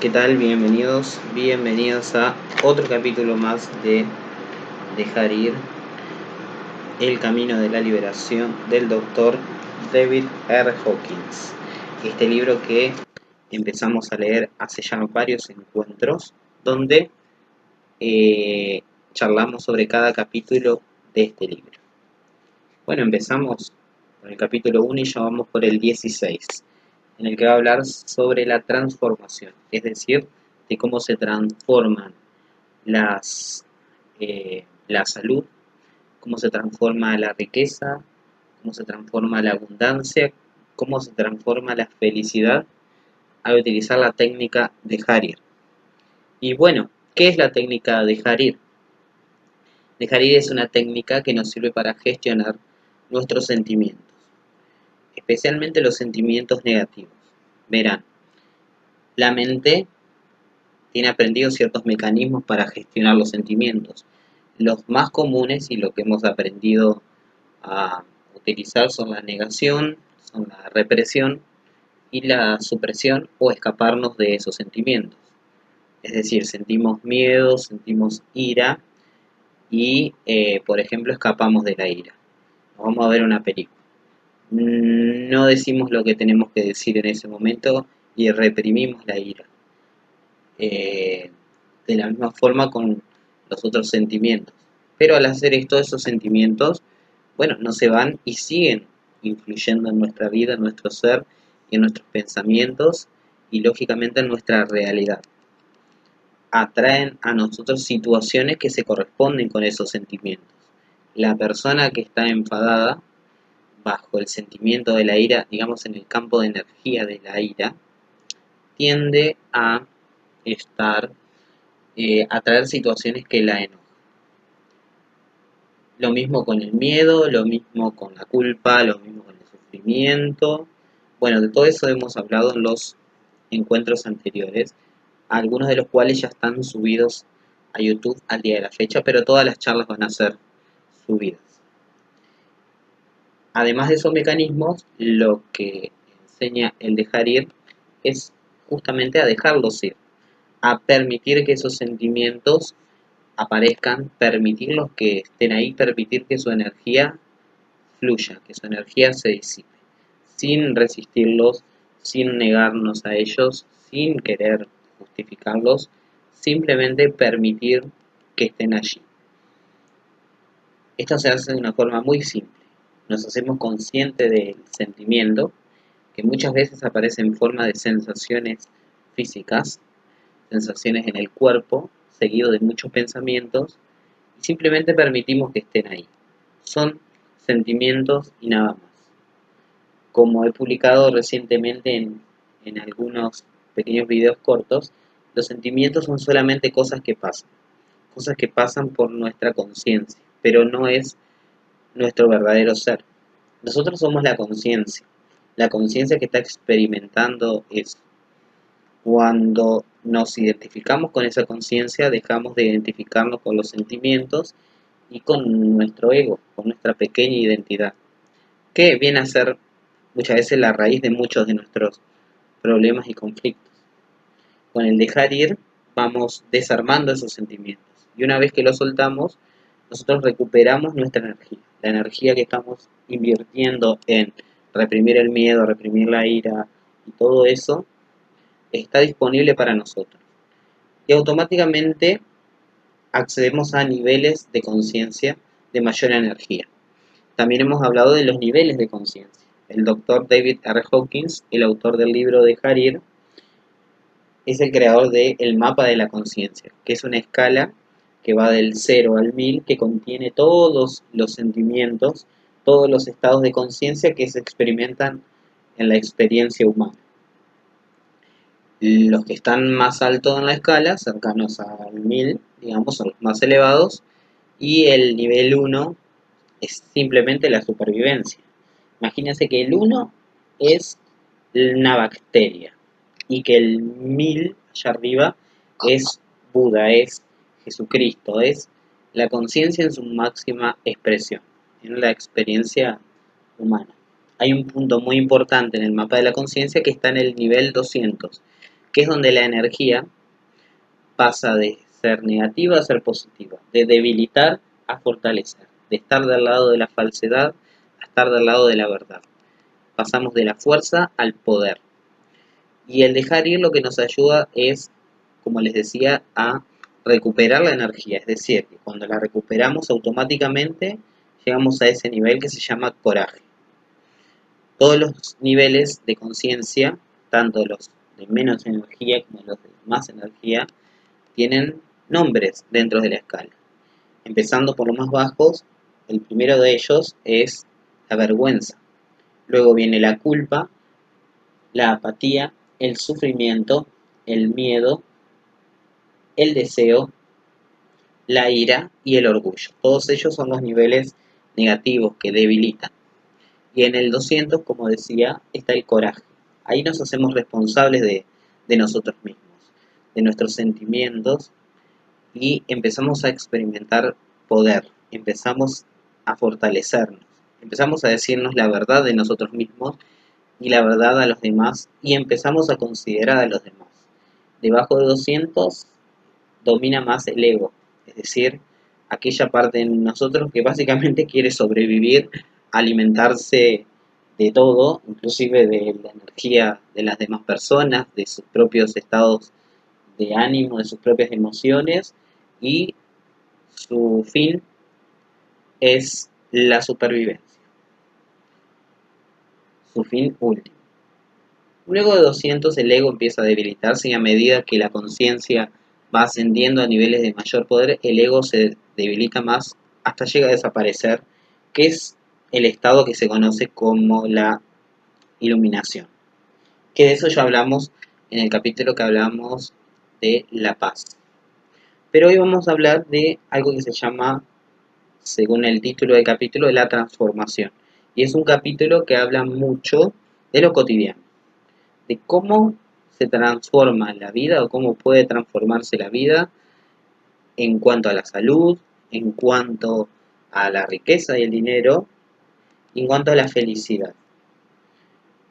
¿Qué tal? Bienvenidos a otro capítulo más de Dejar ir, el camino de la liberación del doctor David R. Hawkins. Este libro que empezamos a leer hace ya varios encuentros, donde charlamos sobre cada capítulo de este libro. Bueno, empezamos con el capítulo 1 y ya vamos por el 16, en el que va a hablar sobre la transformación, es decir, de cómo se transforman la salud, cómo se transforma la riqueza, cómo se transforma la abundancia, cómo se transforma la felicidad al utilizar la técnica de Harir. Y bueno, ¿qué es la técnica de Harir? Dejar ir es una técnica que nos sirve para gestionar nuestros sentimientos, especialmente los sentimientos negativos. Verán, la mente tiene aprendido ciertos mecanismos para gestionar los sentimientos. Los más comunes y lo que hemos aprendido a utilizar son la negación, son la represión y la supresión o escaparnos de esos sentimientos. Es decir, sentimos miedo, sentimos ira y, por ejemplo, escapamos de la ira. Vamos a ver una película. No decimos lo que tenemos que decir en ese momento y reprimimos la ira. De la misma forma con los otros sentimientos. Pero al hacer esto, esos sentimientos, bueno, no se van y siguen influyendo en nuestra vida, en nuestro ser y en nuestros pensamientos y lógicamente en nuestra realidad. Atraen a nosotros situaciones que se corresponden con esos sentimientos. La persona que está enfadada, bajo el sentimiento de la ira, digamos en el campo de energía de la ira, tiende a atraer situaciones que la enojan. Lo mismo con el miedo, lo mismo con la culpa, lo mismo con el sufrimiento. Bueno, de todo eso hemos hablado en los encuentros anteriores, algunos de los cuales ya están subidos a YouTube al día de la fecha, pero todas las charlas van a ser subidas. Además de esos mecanismos, lo que enseña el dejar ir es justamente a dejarlos ir, a permitir que esos sentimientos aparezcan, permitirlos que estén ahí, permitir que su energía fluya, que su energía se disipe, sin resistirlos, sin negarnos a ellos, sin querer justificarlos, simplemente permitir que estén allí. Esto se hace de una forma muy simple. Nos hacemos conscientes del sentimiento, que muchas veces aparece en forma de sensaciones físicas, sensaciones en el cuerpo, seguido de muchos pensamientos, y simplemente permitimos que estén ahí. Son sentimientos y nada más. Como he publicado recientemente en algunos pequeños videos cortos, los sentimientos son solamente cosas que pasan por nuestra conciencia, pero no es nuestro verdadero ser. Nosotros somos la conciencia que está experimentando eso. Cuando nos identificamos con esa conciencia, dejamos de identificarnos con los sentimientos y con nuestro ego, con nuestra pequeña identidad, que viene a ser muchas veces la raíz de muchos de nuestros problemas y conflictos. Con el dejar ir, vamos desarmando esos sentimientos. Y una vez que los soltamos, nosotros recuperamos nuestra energía. La energía que estamos invirtiendo en reprimir el miedo, reprimir la ira y todo eso, está disponible para nosotros. Y automáticamente accedemos a niveles de conciencia de mayor energía. También hemos hablado de los niveles de conciencia. El doctor David R. Hawkins, el autor del libro de Harir, es el creador del mapa de la conciencia, que es una escala que va del 0 al 1000, que contiene todos los sentimientos, todos los estados de conciencia que se experimentan en la experiencia humana. Los que están más altos en la escala, cercanos al 1000, digamos, son los más elevados, y el nivel 1 es simplemente la supervivencia. Imagínense que el 1 es una bacteria y que el 1000 allá arriba es Buda, es Jesucristo, es la conciencia en su máxima expresión, en la experiencia humana. Hay un punto muy importante en el mapa de la conciencia que está en el nivel 200, que es donde la energía pasa de ser negativa a ser positiva, de debilitar a fortalecer, de estar del lado de la falsedad a estar del lado de la verdad. Pasamos de la fuerza al poder. Y el dejar ir lo que nos ayuda es, como les decía, a recuperar la energía. Es decir, que cuando la recuperamos automáticamente llegamos a ese nivel que se llama coraje. Todos los niveles de conciencia, tanto los de menos energía como los de más energía, tienen nombres dentro de la escala. Empezando por los más bajos, el primero de ellos es la vergüenza. Luego viene la culpa, la apatía, el sufrimiento, el miedo, el deseo, la ira y el orgullo. Todos ellos son los niveles negativos que debilitan. Y en el 200, como decía, está el coraje. Ahí nos hacemos responsables de nosotros mismos, de nuestros sentimientos, y empezamos a experimentar poder, empezamos a fortalecernos, empezamos a decirnos la verdad de nosotros mismos y la verdad a los demás, y empezamos a considerar a los demás. Debajo de 200 domina más el ego, es decir, aquella parte de nosotros que básicamente quiere sobrevivir, alimentarse de todo, inclusive de la energía de las demás personas, de sus propios estados de ánimo, de sus propias emociones, y su fin es la supervivencia, su fin último. Luego de 200 el ego empieza a debilitarse, y a medida que la conciencia va ascendiendo a niveles de mayor poder, el ego se debilita más hasta llega a desaparecer, que es el estado que se conoce como la iluminación. Que de eso ya hablamos en el capítulo que hablamos de la paz. Pero hoy vamos a hablar de algo que se llama, según el título del capítulo, de la transformación. Y es un capítulo que habla mucho de lo cotidiano, de cómo se transforma la vida o cómo puede transformarse la vida en cuanto a la salud, en cuanto a la riqueza y el dinero, y en cuanto a la felicidad.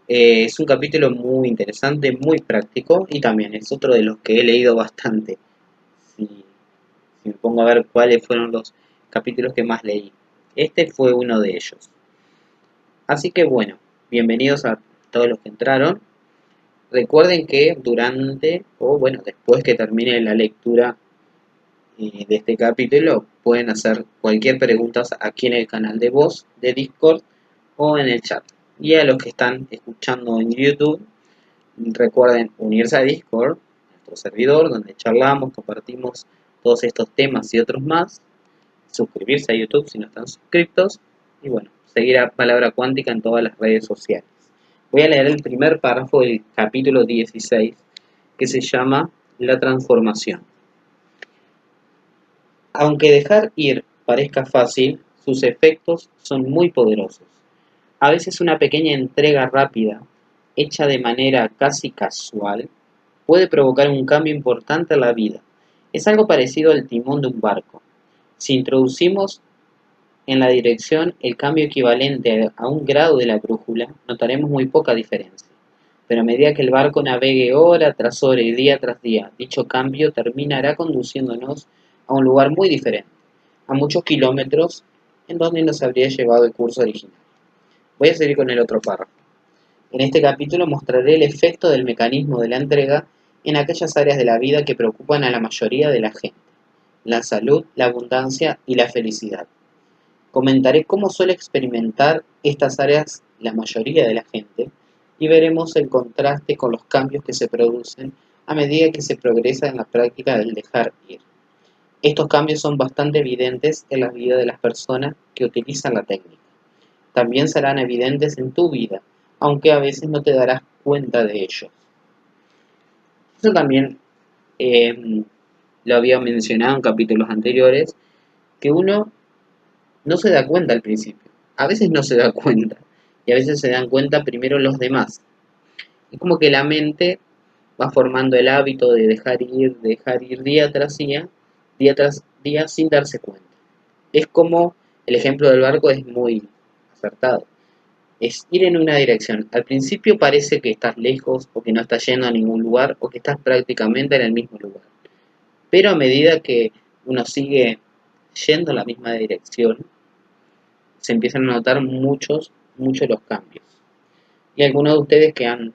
Es un capítulo muy interesante, muy práctico, y también es otro de los que he leído bastante. Si, si me pongo a ver cuáles fueron los capítulos que más leí, este fue uno de ellos. Así que bueno, bienvenidos a todos los que entraron. Recuerden que durante, o bueno, después que termine la lectura de este capítulo, pueden hacer cualquier pregunta aquí en el canal de voz de Discord o en el chat. Y a los que están escuchando en YouTube, recuerden unirse a Discord, nuestro servidor, donde charlamos, compartimos todos estos temas y otros más. Suscribirse a YouTube si no están suscritos. Y bueno, seguir a Palabra Cuántica en todas las redes sociales. Voy a leer el primer párrafo del capítulo 16, que se llama La transformación. Aunque dejar ir parezca fácil, sus efectos son muy poderosos. A veces una pequeña entrega rápida, hecha de manera casi casual, puede provocar un cambio importante en la vida. Es algo parecido al timón de un barco. Si introducimos en la dirección el cambio equivalente a un grado de la brújula, notaremos muy poca diferencia. Pero a medida que el barco navegue hora tras hora y día tras día, dicho cambio terminará conduciéndonos a un lugar muy diferente, a muchos kilómetros en donde nos habría llevado el curso original. Voy a seguir con el otro párrafo. En este capítulo mostraré el efecto del mecanismo de la entrega en aquellas áreas de la vida que preocupan a la mayoría de la gente: la salud, la abundancia y la felicidad. Comentaré cómo suele experimentar estas áreas la mayoría de la gente, y veremos el contraste con los cambios que se producen a medida que se progresa en la práctica del dejar ir. Estos cambios son bastante evidentes en la vida de las personas que utilizan la técnica. También serán evidentes en tu vida, aunque a veces no te darás cuenta de ellos. Eso también lo había mencionado en capítulos anteriores, que uno no se da cuenta al principio. A veces no se da cuenta. Y a veces se dan cuenta primero los demás. Es como que la mente va formando el hábito de dejar ir día tras día sin darse cuenta. Es como el ejemplo del barco es muy acertado. es ir en una dirección. Al principio parece que estás lejos o que no estás yendo a ningún lugar o que estás prácticamente en el mismo lugar. Pero a medida que uno sigue yendo en la misma dirección, se empiezan a notar muchos los cambios. Y algunos de ustedes que han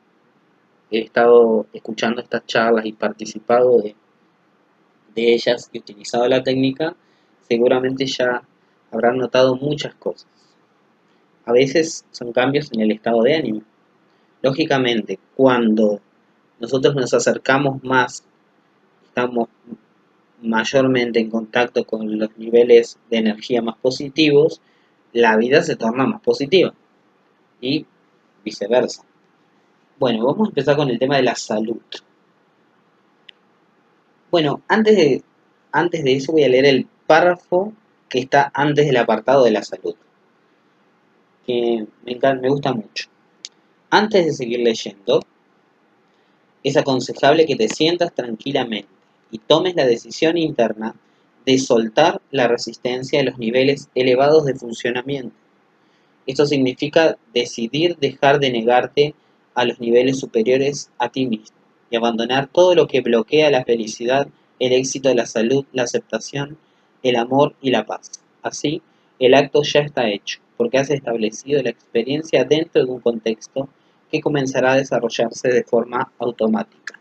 estado escuchando estas charlas y participado de ellas y utilizado la técnica, seguramente ya habrán notado muchas cosas. A veces son cambios en el estado de ánimo. Lógicamente, cuando nosotros nos acercamos más, estamos mayormente en contacto con los niveles de energía más positivos, la vida se torna más positiva y viceversa. Bueno, vamos a empezar con el tema de la salud. Bueno, antes de eso voy a leer el párrafo que está antes del apartado de la salud, que me gusta mucho. Antes de seguir leyendo, es aconsejable que te sientas tranquilamente y tomes la decisión interna de soltar la resistencia a los niveles elevados de funcionamiento. Esto significa decidir dejar de negarte a los niveles superiores a ti mismo y abandonar todo lo que bloquea la felicidad, el éxito de la salud, la aceptación, el amor y la paz. Así, el acto ya está hecho, porque has establecido la experiencia dentro de un contexto que comenzará a desarrollarse de forma automática.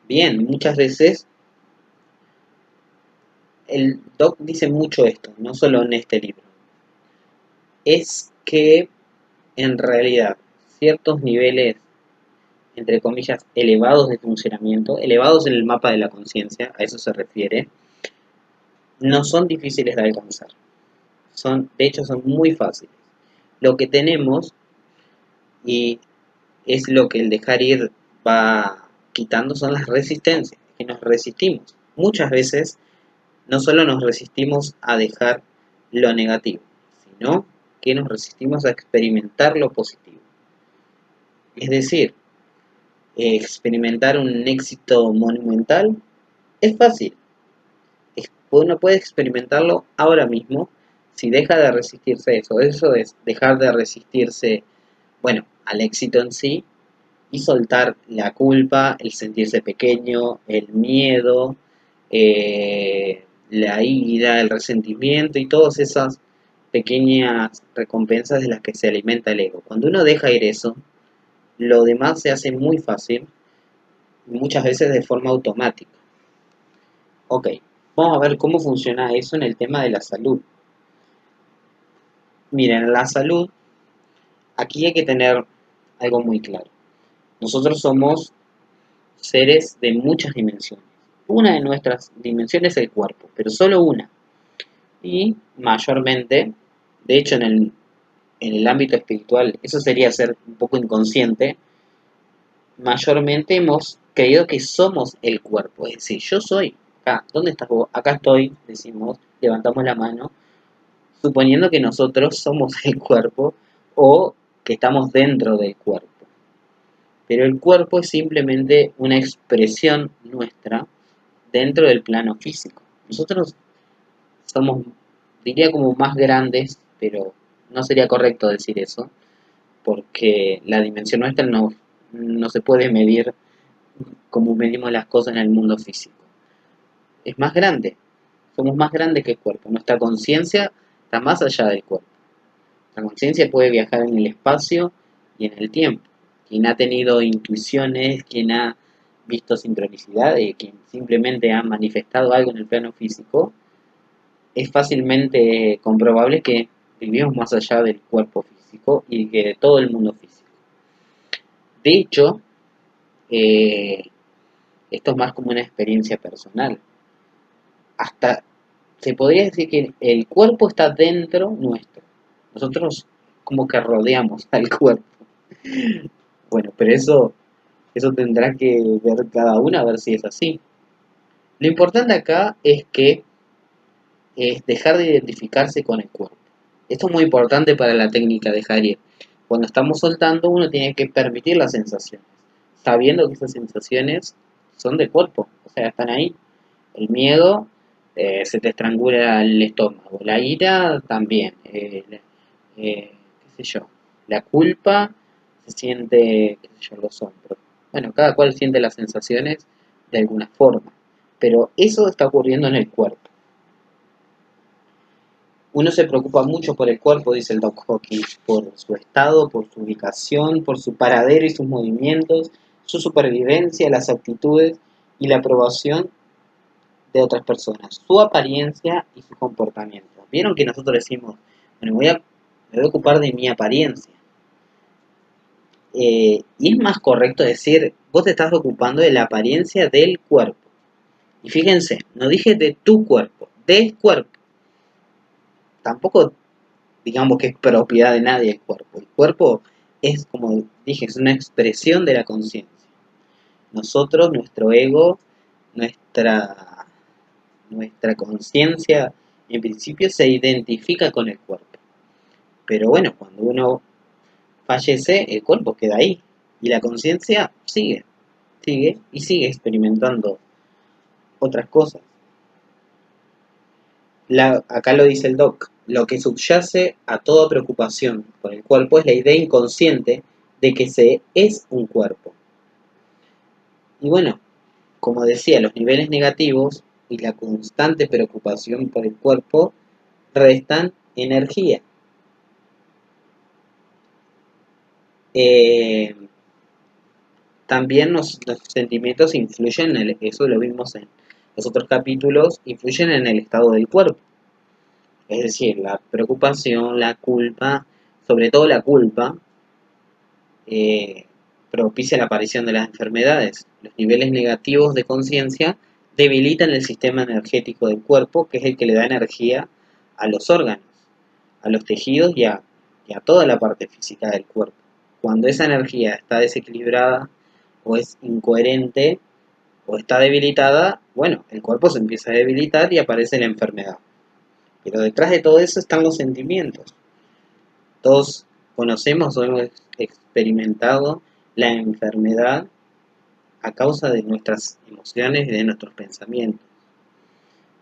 Bien, muchas veces el doc dice mucho esto, no solo en este libro, es que en realidad ciertos niveles, entre comillas, elevados de funcionamiento, elevados en el mapa de la conciencia, a eso se refiere, no son difíciles de alcanzar. De hecho, son muy fáciles. Lo que tenemos, y es lo que el dejar ir va quitando, son las resistencias, que nos resistimos. Muchas veces no solo nos resistimos a dejar lo negativo, sino que nos resistimos a experimentar lo positivo. Es decir, experimentar un éxito monumental es fácil. Uno puede experimentarlo ahora mismo si deja de resistirse a eso. Eso es dejar de resistirse, bueno, al éxito en sí y soltar la culpa, el sentirse pequeño, el miedo, la ira, el resentimiento y todas esas pequeñas recompensas de las que se alimenta el ego. Cuando uno deja ir eso, lo demás se hace muy fácil, muchas veces de forma automática. Ok, vamos a ver cómo funciona eso en el tema de la salud. Miren, la salud, aquí hay que tener algo muy claro. Nosotros somos seres de muchas dimensiones. Una de nuestras dimensiones es el cuerpo, pero solo una. Y mayormente, de hecho en el ámbito espiritual, eso sería ser un poco inconsciente, mayormente hemos creído que somos el cuerpo. Es decir, yo soy acá. ¿Dónde estás vos? Acá estoy, decimos, levantamos la mano, suponiendo que nosotros somos el cuerpo o que estamos dentro del cuerpo. Pero el cuerpo es simplemente una expresión nuestra dentro del plano físico. Nosotros somos, diría como más grandes, pero no sería correcto decir eso, porque la dimensión nuestra no se puede medir como medimos las cosas en el mundo físico. Es más grande, somos más grandes que el cuerpo. Nuestra conciencia está más allá del cuerpo. La conciencia puede viajar en el espacio y en el tiempo. Quien ha tenido intuiciones, quien ha visto sincronicidades, quien simplemente ha manifestado algo en el plano físico, es fácilmente comprobable que vivimos más allá del cuerpo físico y que de todo el mundo físico. De hecho, eh, esto es más como una experiencia personal. Hasta se podría decir que el cuerpo está dentro nuestro. Nosotros como que rodeamos al cuerpo. Bueno, pero eso tendrá que ver cada uno a ver si es así. Lo importante acá es que es dejar de identificarse con el cuerpo. Esto es muy importante para la técnica de Harriet. Cuando estamos soltando, uno tiene que permitir las sensaciones, sabiendo que esas sensaciones son de cuerpo, o sea, están ahí. El miedo se te estrangula el estómago. La ira también, qué sé yo. La culpa se siente, qué sé yo, los hombros. Bueno, cada cual siente las sensaciones de alguna forma, pero eso está ocurriendo en el cuerpo. Uno se preocupa mucho por el cuerpo, dice el Doc Hawkins, por su estado, por su ubicación, por su paradero y sus movimientos, su supervivencia, las actitudes y la aprobación de otras personas, su apariencia y su comportamiento. Vieron que nosotros decimos, bueno, me voy a ocupar de mi apariencia. Y es más correcto decir, vos te estás ocupando de la apariencia del cuerpo. Y fíjense, no dije de tu cuerpo, del cuerpo. Tampoco digamos que es propiedad de nadie el cuerpo. El cuerpo es, como dije, es una expresión de la conciencia. Nosotros, nuestro ego, nuestra, nuestra conciencia, en principio se identifica con el cuerpo. Pero bueno, cuando uno fallece, el cuerpo queda ahí. Y la conciencia sigue y sigue experimentando otras cosas. Acá lo dice el Doc, lo que subyace a toda preocupación por el cuerpo es la idea inconsciente de que se es un cuerpo. Y bueno, como decía, los niveles negativos y la constante preocupación por el cuerpo restan energía. Eh, También los sentimientos influyen eso lo vimos en los otros capítulos, influyen en el estado del cuerpo. Es decir, la preocupación, la culpa, sobre todo la culpa, eh, propicia la aparición de las enfermedades. Los niveles negativos de conciencia debilitan el sistema energético del cuerpo, que es el que le da energía a los órganos, a los tejidos y a toda la parte física del cuerpo. Cuando esa energía está desequilibrada o es incoherente o está debilitada, bueno, el cuerpo se empieza a debilitar y aparece la enfermedad. Pero detrás de todo eso están los sentimientos. Todos conocemos o hemos experimentado la enfermedad a causa de nuestras emociones y de nuestros pensamientos.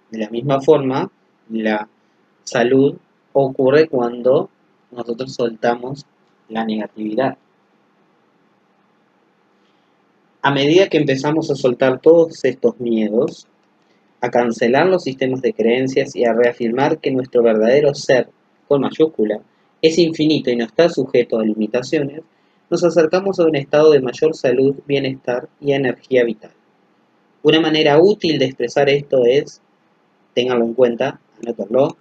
De la misma forma, la salud ocurre cuando nosotros soltamos la negatividad. A medida que empezamos a soltar todos estos miedos, a cancelar los sistemas de creencias y a reafirmar que nuestro verdadero ser, con mayúscula, es infinito y no está sujeto a limitaciones, nos acercamos a un estado de mayor salud, bienestar y energía vital. Una manera útil de expresar esto es, ténganlo en cuenta, anótenlo,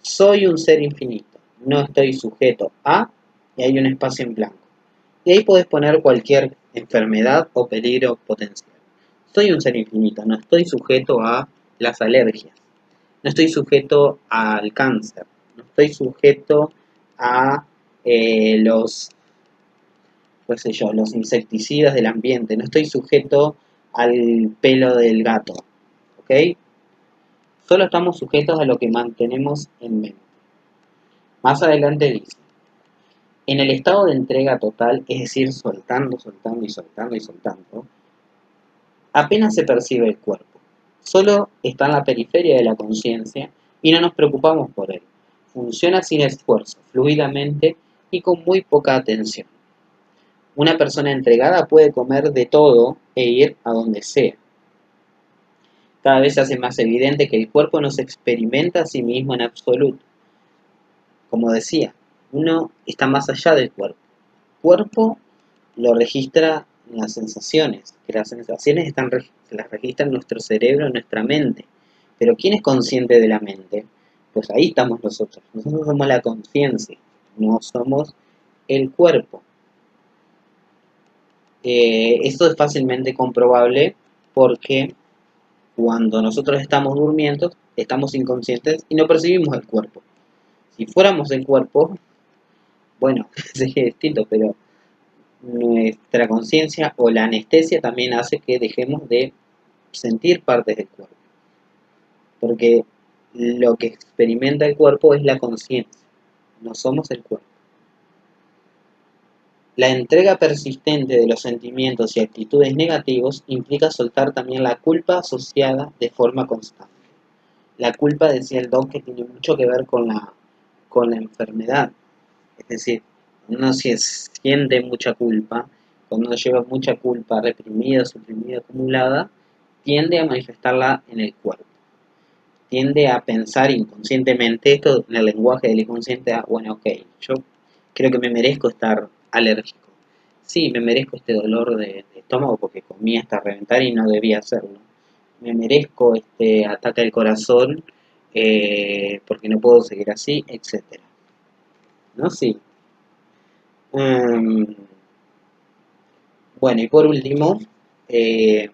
soy un ser infinito, no estoy sujeto a, y hay un espacio en blanco. Y ahí podés poner cualquier enfermedad o peligro potencial. Soy un ser infinito, no estoy sujeto a las alergias, no estoy sujeto al cáncer, no estoy sujeto a los, qué sé yo, los insecticidas del ambiente, no estoy sujeto al pelo del gato, ¿ok? Solo estamos sujetos a lo que mantenemos en mente. Más adelante dice, en el estado de entrega total, es decir, soltando, soltando y soltando y soltando, apenas se percibe el cuerpo. Solo está en la periferia de la conciencia y no nos preocupamos por él. Funciona sin esfuerzo, fluidamente y con muy poca atención. Una persona entregada puede comer de todo e ir a donde sea. Cada vez se hace más evidente que el cuerpo no se experimenta a sí mismo en absoluto. Como decía, uno está más allá del cuerpo. El cuerpo lo registra en las sensaciones, que las sensaciones las registra nuestro cerebro, nuestra mente. Pero ¿quién es consciente de la mente? Pues ahí estamos nosotros. Nosotros somos la conciencia, no somos el cuerpo. Esto es fácilmente comprobable porque cuando nosotros estamos durmiendo, estamos inconscientes y no percibimos el cuerpo. Si fuéramos el cuerpo, bueno, sería distinto, pero nuestra conciencia o la anestesia también hace que dejemos de sentir partes del cuerpo. Porque lo que experimenta el cuerpo es la conciencia, no somos el cuerpo. La entrega persistente de los sentimientos y actitudes negativos implica soltar también la culpa asociada de forma constante. La culpa, decía el doc, que tiene mucho que ver con la enfermedad. Es decir, uno si siente mucha culpa, cuando uno lleva mucha culpa reprimida, suprimida, acumulada, tiende a manifestarla en el cuerpo. Tiende a pensar inconscientemente, esto en el lenguaje del inconsciente, bueno, ok, yo creo que me merezco estar alérgico. Sí, me merezco este dolor de estómago porque comí hasta reventar y no debía hacerlo. Me merezco este ataque al corazón porque no puedo seguir así, etcétera. ¿No? Sí. Um, bueno, y por último, eh,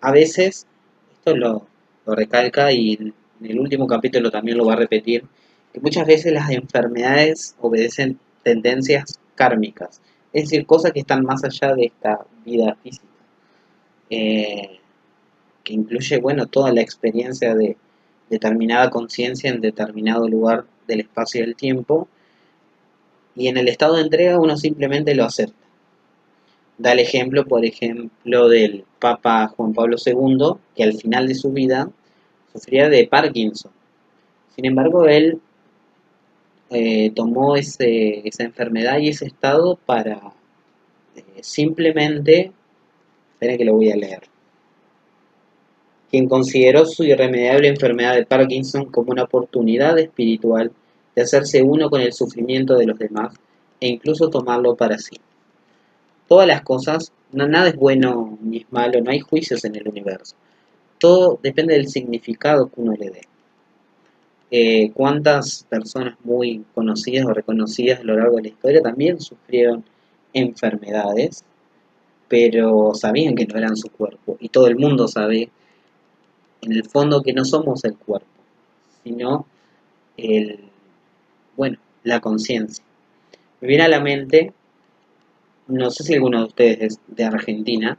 a veces, esto lo recalca y en el último capítulo también lo va a repetir, que muchas veces las enfermedades obedecen tendencias kármicas, es decir, cosas que están más allá de esta vida física, eh, que incluye, bueno, toda la experiencia de determinada conciencia en determinado lugar del espacio y del tiempo, y en el estado de entrega uno simplemente lo acepta. Da el ejemplo, por ejemplo, del Papa Juan Pablo II, que al final de su vida sufría de Parkinson. Sin embargo, él tomó esa enfermedad y ese estado para simplemente, esperen que lo voy a leer, quien consideró su irremediable enfermedad de Parkinson como una oportunidad espiritual de hacerse uno con el sufrimiento de los demás e incluso tomarlo para sí. Todas las cosas, nada es bueno ni es malo, no hay juicios en el universo. Todo depende del significado que uno le dé. Cuántas personas muy conocidas o reconocidas a lo largo de la historia también sufrieron enfermedades, pero sabían que no eran su cuerpo. Y todo el mundo sabe, en el fondo, que no somos el cuerpo, sino el, bueno, la conciencia. Me viene a la mente, no sé si alguno de ustedes es de Argentina,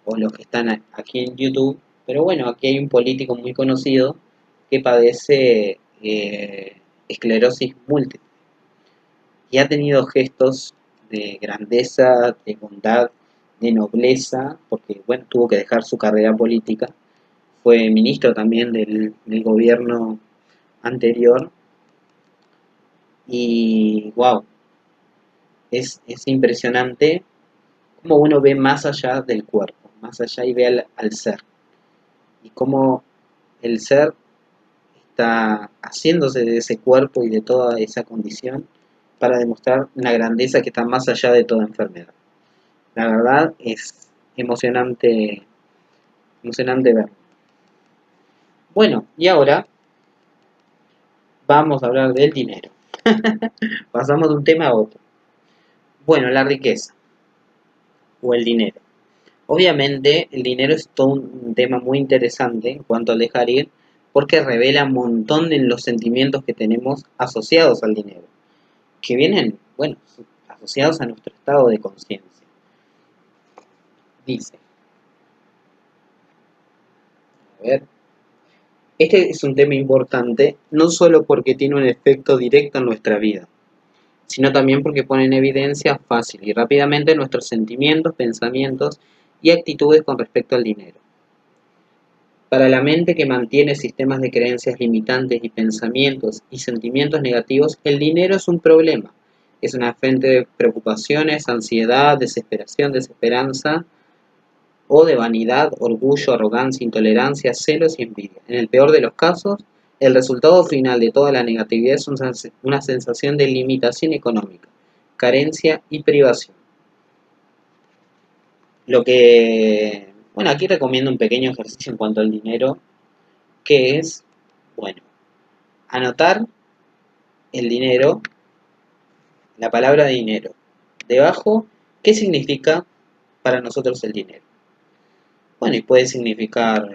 o los que están aquí en YouTube, pero bueno, aquí hay un político muy conocido que padece esclerosis múltiple y ha tenido gestos de grandeza, de bondad, de nobleza, porque bueno, tuvo que dejar su carrera política, fue ministro también del gobierno anterior y wow, es impresionante cómo uno ve más allá del cuerpo, más allá y ve al ser, y cómo el ser está haciéndose de ese cuerpo y de toda esa condición para demostrar una grandeza que está más allá de toda enfermedad. La verdad es emocionante, emocionante ver. Bueno, y ahora vamos a hablar del dinero. Pasamos de un tema a otro. Bueno, la riqueza o el dinero. Obviamente el dinero es todo un tema muy interesante en cuanto al dejar ir porque revela un montón de los sentimientos que tenemos asociados al dinero, que vienen, bueno, asociados a nuestro estado de conciencia. Dice, a ver, este es un tema importante no solo porque tiene un efecto directo en nuestra vida, sino también porque pone en evidencia fácil y rápidamente nuestros sentimientos, pensamientos y actitudes con respecto al dinero. Para la mente que mantiene sistemas de creencias limitantes y pensamientos y sentimientos negativos, el dinero es un problema. Es una fuente de preocupaciones, ansiedad, desesperación, desesperanza o de vanidad, orgullo, arrogancia, intolerancia, celos y envidia. En el peor de los casos, el resultado final de toda la negatividad es una sensación de limitación económica, carencia y privación. Lo que, bueno, aquí recomiendo un pequeño ejercicio en cuanto al dinero, que es, bueno, anotar el dinero, la palabra dinero. Debajo, ¿qué significa para nosotros el dinero? Bueno, y puede significar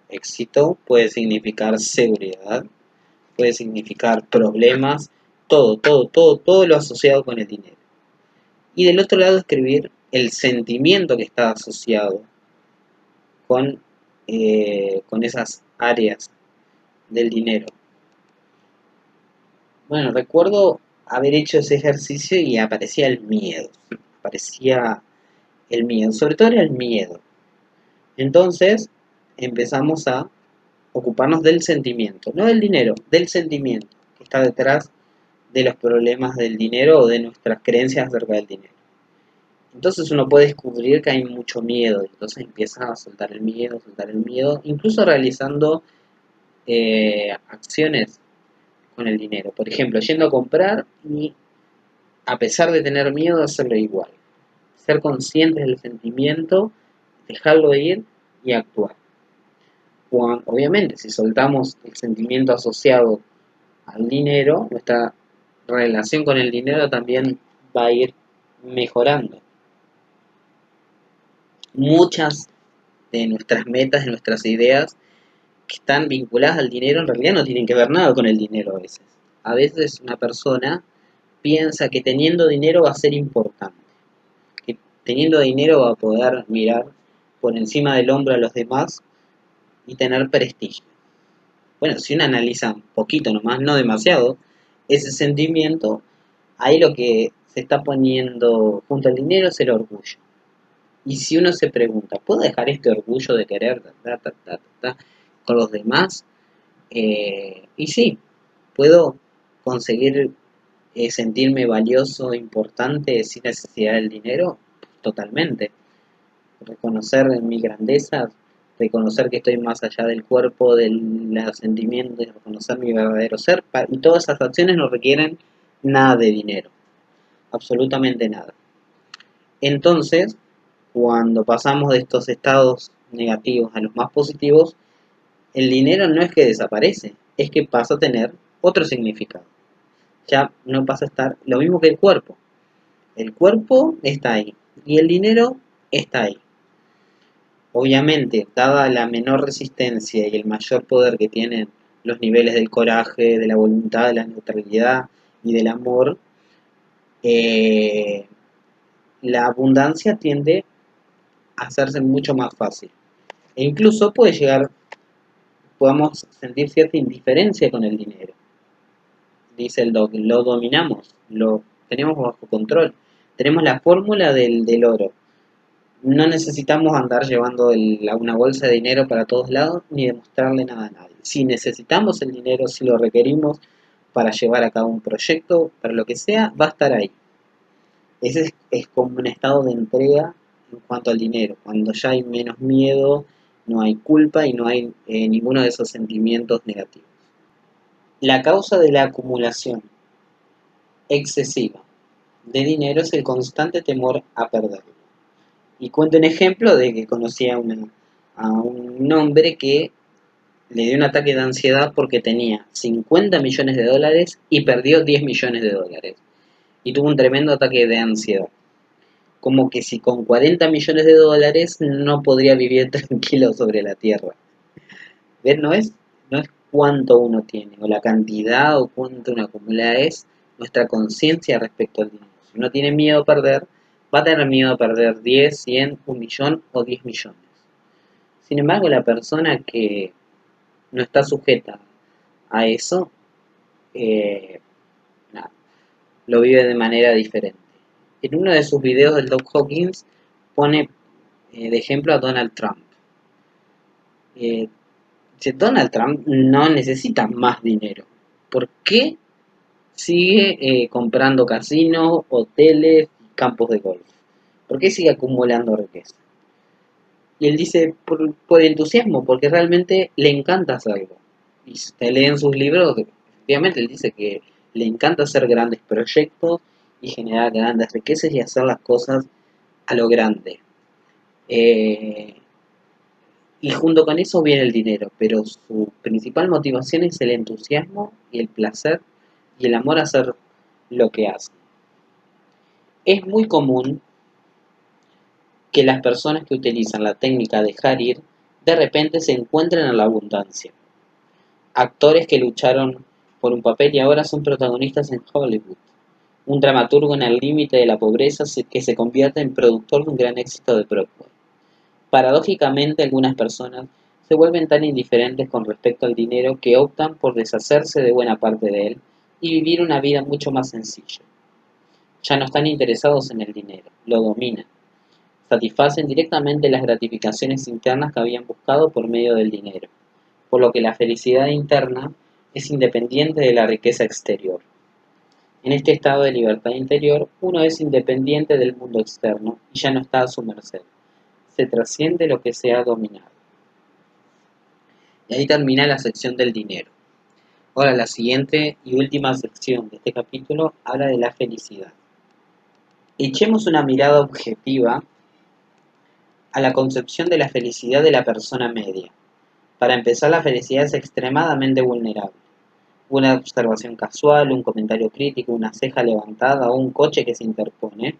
éxito, puede significar seguridad, puede significar problemas, todo lo asociado con el dinero. Y del otro lado escribir el sentimiento que está asociado con esas áreas del dinero. Bueno, recuerdo haber hecho ese ejercicio y aparecía el miedo. Aparecía el miedo, sobre todo era el miedo. Entonces empezamos a ocuparnos del sentimiento, no del dinero, del sentimiento que está detrás de los problemas del dinero o de nuestras creencias acerca del dinero. Entonces uno puede descubrir que hay mucho miedo, entonces empieza a soltar el miedo, incluso realizando acciones con el dinero. Por ejemplo, yendo a comprar y a pesar de tener miedo, hacerlo igual. Ser conscientes del sentimiento, dejarlo ir y actuar. Obviamente, si soltamos el sentimiento asociado al dinero, nuestra relación con el dinero también va a ir mejorando. Muchas de nuestras metas, de nuestras ideas que están vinculadas al dinero, en realidad no tienen que ver nada con el dinero a veces. A veces una persona piensa que teniendo dinero va a ser importante, que teniendo dinero va a poder mirar por encima del hombro a los demás y tener prestigio. Bueno, si uno analiza un poquito nomás, no demasiado, ese sentimiento, ahí lo que se está poniendo junto al dinero es el orgullo. Y si uno se pregunta, ¿puedo dejar este orgullo de querer con los demás? Y sí, puedo conseguir sentirme valioso, importante, sin necesidad del dinero, totalmente. Reconocer mi grandeza, reconocer que estoy más allá del cuerpo, de los sentimientos, reconocer mi verdadero ser, y todas esas acciones no requieren nada de dinero, absolutamente nada. Entonces, cuando pasamos de estos estados negativos a los más positivos, el dinero no es que desaparece, es que pasa a tener otro significado. Ya no pasa a estar lo mismo que el cuerpo. El cuerpo está ahí y el dinero está ahí. Obviamente, dada la menor resistencia y el mayor poder que tienen los niveles del coraje, de la voluntad, de la neutralidad y del amor, eh, la abundancia tiende a hacerse mucho más fácil. E incluso puede llegar, podemos sentir cierta indiferencia con el dinero. Dice el doc, lo dominamos, lo tenemos bajo control. Tenemos la fórmula del oro. No necesitamos andar llevando una bolsa de dinero para todos lados ni demostrarle nada a nadie. Si necesitamos el dinero, si lo requerimos para llevar a cabo un proyecto, para lo que sea, va a estar ahí. Ese es como un estado de entrega en cuanto al dinero, cuando ya hay menos miedo, no hay culpa y no hay ninguno de esos sentimientos negativos. La causa de la acumulación excesiva de dinero es el constante temor a perderlo. Y cuento un ejemplo de que conocí a un hombre que le dio un ataque de ansiedad porque tenía 50 millones de dólares y perdió 10 millones de dólares. Y tuvo un tremendo ataque de ansiedad. Como que si con 40 millones de dólares no podría vivir tranquilo sobre la tierra. ¿Ves? No es cuánto uno tiene, o la cantidad o cuánto uno acumula, es nuestra conciencia respecto al dinero. Si uno tiene miedo a perder, va a tener miedo a perder 10, 100, 1 millón o 10 millones. Sin embargo, la persona que no está sujeta a eso, eh, nada, lo vive de manera diferente. En uno de sus videos del Doc Hawkins pone de ejemplo a Donald Trump. Eh, Donald Trump no necesita más dinero. ¿Por qué sigue comprando casinos, hoteles y campos de golf? ¿Por qué sigue acumulando riqueza? Y él dice por entusiasmo, porque realmente le encanta hacerlo. Y si te leen sus libros, efectivamente él dice que le encanta hacer grandes proyectos y generar grandes riquezas y hacer las cosas a lo grande. Eh, y junto con eso viene el dinero, pero su principal motivación es el entusiasmo y el placer y el amor a hacer lo que hace. Es muy común que las personas que utilizan la técnica de dejar ir de repente se encuentren en la abundancia. Actores que lucharon por un papel y ahora son protagonistas en Hollywood. Un dramaturgo en el límite de la pobreza que se convierte en productor de un gran éxito de Broadway. Paradójicamente, algunas personas se vuelven tan indiferentes con respecto al dinero que optan por deshacerse de buena parte de él y vivir una vida mucho más sencilla. Ya no están interesados en el dinero, lo dominan. Satisfacen directamente las gratificaciones internas que habían buscado por medio del dinero, por lo que la felicidad interna es independiente de la riqueza exterior. En este estado de libertad interior, uno es independiente del mundo externo y ya no está a su merced. Se trasciende lo que se ha dominado. Y ahí termina la sección del dinero. Ahora la siguiente y última sección de este capítulo habla de la felicidad. Echemos una mirada objetiva a la concepción de la felicidad de la persona media. Para empezar, la felicidad es extremadamente vulnerable. Una observación casual, un comentario crítico, una ceja levantada o un coche que se interpone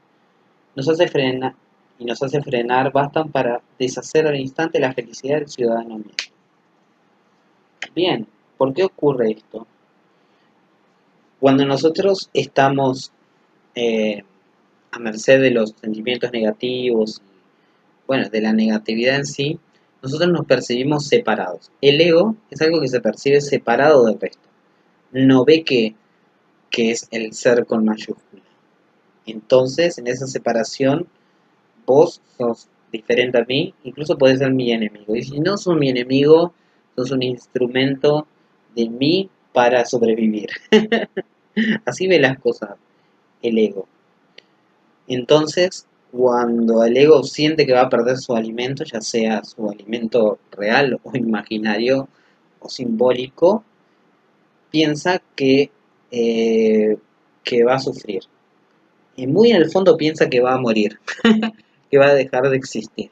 nos hace frenar bastan para deshacer al instante la felicidad del ciudadano medio. Bien, ¿por qué ocurre esto? Cuando nosotros estamos eh, a merced de los sentimientos negativos, bueno, de la negatividad en sí, nosotros nos percibimos separados. El ego es algo que se percibe separado del resto. No ve que es el ser con mayúscula. Entonces, en esa separación, vos sos diferente a mí, incluso podés ser mi enemigo. Y si no sos mi enemigo, sos un instrumento de mí para sobrevivir. Así ve las cosas el ego. Entonces, cuando el ego siente que va a perder su alimento, ya sea su alimento real o imaginario o simbólico, piensa eh, que va a sufrir. Y muy en el fondo piensa que va a morir, que va a dejar de existir.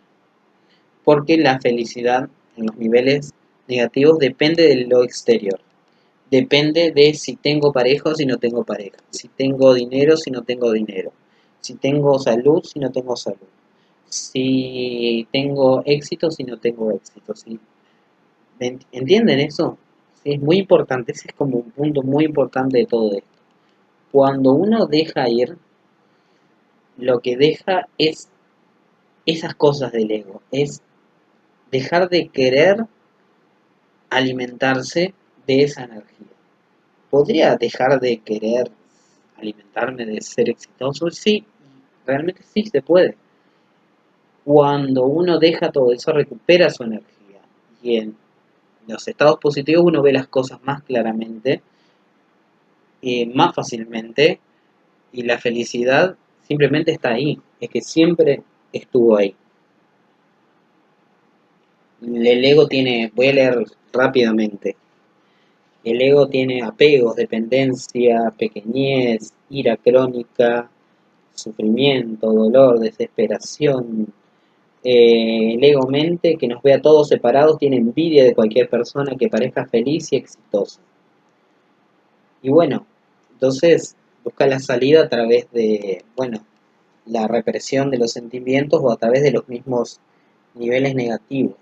Porque la felicidad en los niveles negativos depende de lo exterior. Depende de si tengo pareja o si no tengo pareja. Si tengo dinero, si no tengo dinero. Si tengo salud, si no tengo salud. Si tengo éxito, si no tengo éxito. ¿Sí? ¿Entienden eso? Sí, es muy importante. Ese es como un punto muy importante de todo esto. Cuando uno deja ir, lo que deja es esas cosas del ego. Es dejar de querer alimentarse de esa energía. ¿Podría dejar de querer alimentarme de ser exitoso? Sí, realmente sí se puede. Cuando uno deja todo eso, recupera su energía. Y en los estados positivos uno ve las cosas más claramente, más fácilmente, y la felicidad simplemente está ahí. Es que siempre estuvo ahí. El ego tiene, voy a leer rápidamente. El ego tiene apegos, dependencia, pequeñez, ira crónica, sufrimiento, dolor, desesperación. El ego mente, que nos ve a todos separados, tiene envidia de cualquier persona que parezca feliz y exitosa. Y bueno, entonces busca la salida a través de, bueno, la represión de los sentimientos o a través de los mismos niveles negativos.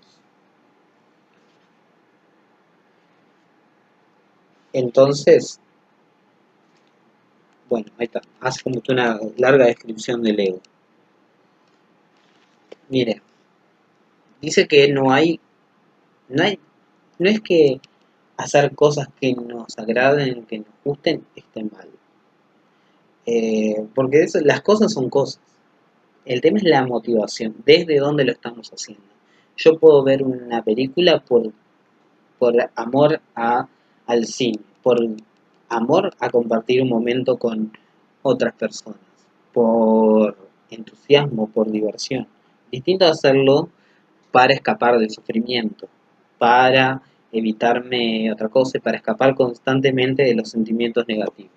Entonces, bueno, ahí está. Hace como que una larga descripción del ego. Mire, dice que no hay, no es que hacer cosas que nos agraden, que nos gusten, estén mal. Porque las cosas son cosas. El tema es la motivación, desde dónde lo estamos haciendo. Yo puedo ver una película por amor al cine, por amor a compartir un momento con otras personas, por entusiasmo, por diversión. Distinto a hacerlo para escapar del sufrimiento, para evitarme otra cosa, para escapar constantemente de los sentimientos negativos.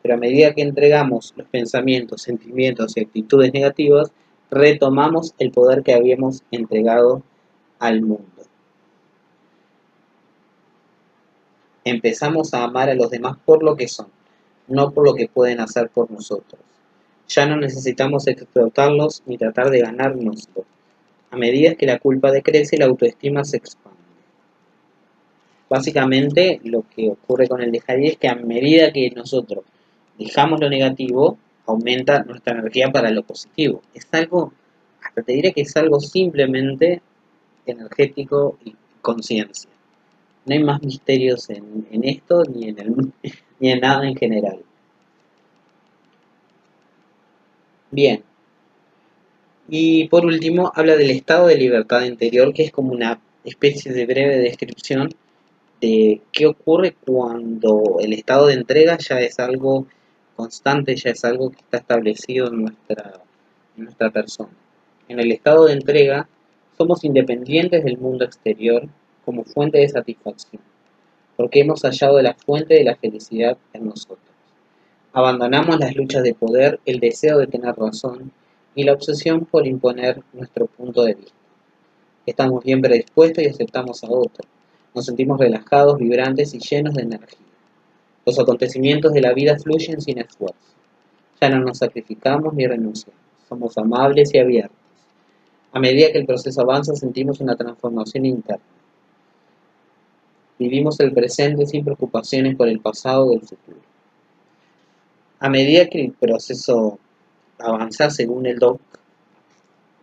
Pero a medida que entregamos los pensamientos, sentimientos y actitudes negativas, retomamos el poder que habíamos entregado al mundo. Empezamos a amar a los demás por lo que son, no por lo que pueden hacer por nosotros. Ya no necesitamos explotarlos ni tratar de ganárnoslo. A medida que la culpa decrece, la autoestima se expande. Básicamente, lo que ocurre con el dejar ir es que a medida que nosotros dejamos lo negativo, aumenta nuestra energía para lo positivo. Es algo, hasta te diré que es algo simplemente energético y conciencia. No hay más misterios en esto ni ni en nada en general. Bien, y por último habla del estado de libertad interior, que es como una especie de breve descripción de qué ocurre cuando el estado de entrega ya es algo constante, ya es algo que está establecido en nuestra persona. En el estado de entrega somos independientes del mundo exterior como fuente de satisfacción, porque hemos hallado la fuente de la felicidad en nosotros. Abandonamos las luchas de poder, el deseo de tener razón y la obsesión por imponer nuestro punto de vista. Estamos bien predispuestos y aceptamos a otros. Nos sentimos relajados, vibrantes y llenos de energía. Los acontecimientos de la vida fluyen sin esfuerzo. Ya no nos sacrificamos ni renunciamos. Somos amables y abiertos. A medida que el proceso avanza, sentimos una transformación interna. Vivimos el presente sin preocupaciones por el pasado o el futuro. A medida que el proceso avanza, según el doc,